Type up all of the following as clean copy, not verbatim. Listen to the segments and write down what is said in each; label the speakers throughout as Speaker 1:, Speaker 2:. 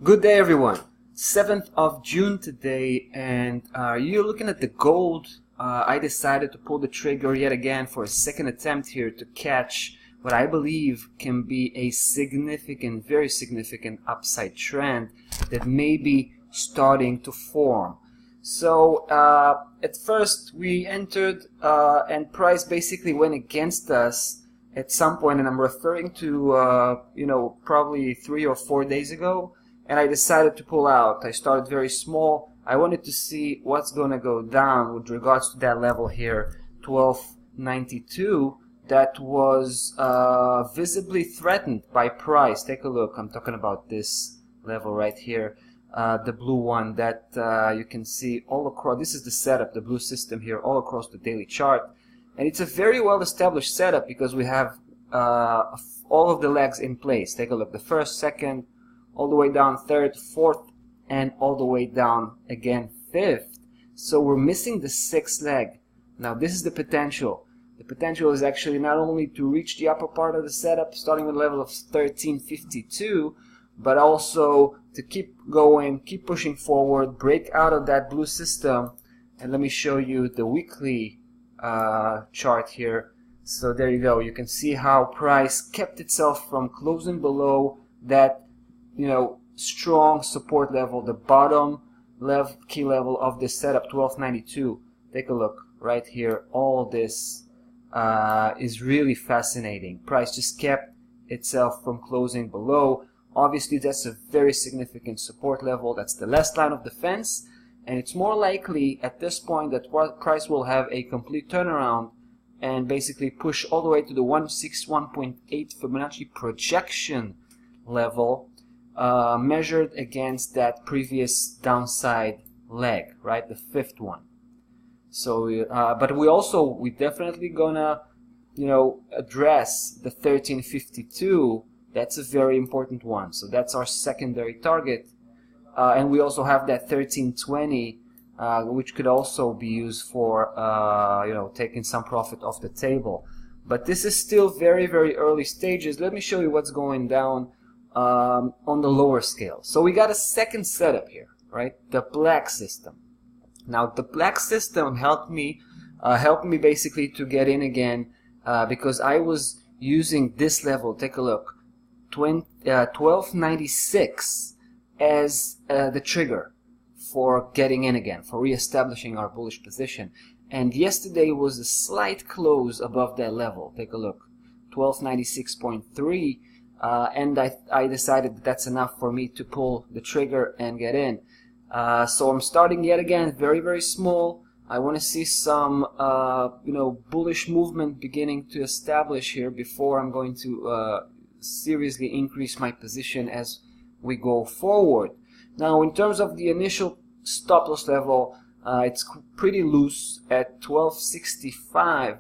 Speaker 1: Good day, everyone. 7th of June today, and you're looking at the gold. I decided to pull the trigger yet again for a second attempt here to catch what I believe can be a significant, very significant upside trend that may be starting to form. So at first we entered and price basically went against us at some point, and I'm referring to probably 3 or 4 days ago. And I decided to pull out. I started very small. I wanted to see what's going to go down with regards to that level here, 1292. That was visibly threatened by price. Take a look. I'm talking about this level right here, the blue one that you can see all across. This is the setup, the blue system here, all across the daily chart. And it's a very well established setup because we have all of the legs in place. Take a look. The first, second, all the way down third, fourth, and all the way down again fifth. So we're missing the sixth leg. Now this is the potential. The potential is actually not only to reach the upper part of the setup, starting with a level of 1352, but also to keep going, keep pushing forward, break out of that blue system. And let me show you the weekly chart here. So there you go. You can see how price kept itself from closing below that strong support level, the bottom key level of this setup, 1292. Take a look right here. All this is really fascinating. Price just kept itself from closing below. Obviously, that's a very significant support level. That's the last line of defense, and it's more likely at this point that price will have a complete turnaround and basically push all the way to the 161.8 Fibonacci projection level. Measured against that previous downside leg, right, the fifth one. So, but we definitely gonna, address the 1352. That's a very important one. So that's our secondary target, and we also have that 1320, which could also be used for, taking some profit off the table. But this is still very, very early stages. Let me show you what's going down on the lower scale. So we got a second setup here, right? The black system. Now the black system helped me basically to get in again because I was using this level. Take a look, 1296 as the trigger for getting in again, for reestablishing our bullish position. And yesterday was a slight close above that level. Take a look, 1296.3. And I decided that that's enough for me to pull the trigger and get in. So I'm starting yet again very, very small. I want to see some, bullish movement beginning to establish here before I'm going to seriously increase my position as we go forward. Now, in terms of the initial stop loss level, it's pretty loose at 1265.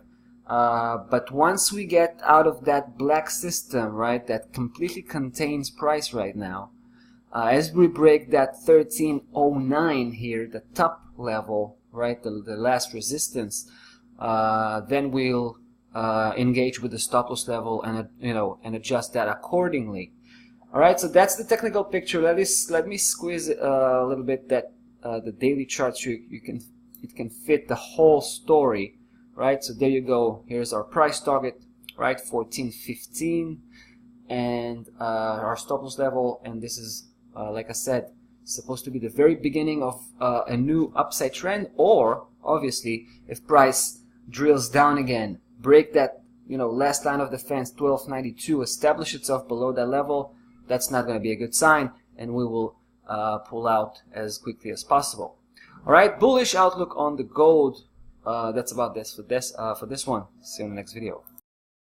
Speaker 1: But once we get out of that black system, right, that completely contains price right now, as we break that 1309 here, the top level, right, the last resistance, then we'll engage with the stop loss level and and adjust that accordingly. All right, so that's the technical picture. Let me squeeze a little bit that the daily chart so it can fit the whole story. Right, so there you go. Here's our price target, right, 1415, and our stop loss level. And this is, like I said, supposed to be the very beginning of a new upside trend. Or obviously, if price drills down again, break that last line of defense, 1292, establish itself below that level, that's not going to be a good sign, and we will pull out as quickly as possible. All right, bullish outlook on the gold. That's about this for this one. See you in the next video.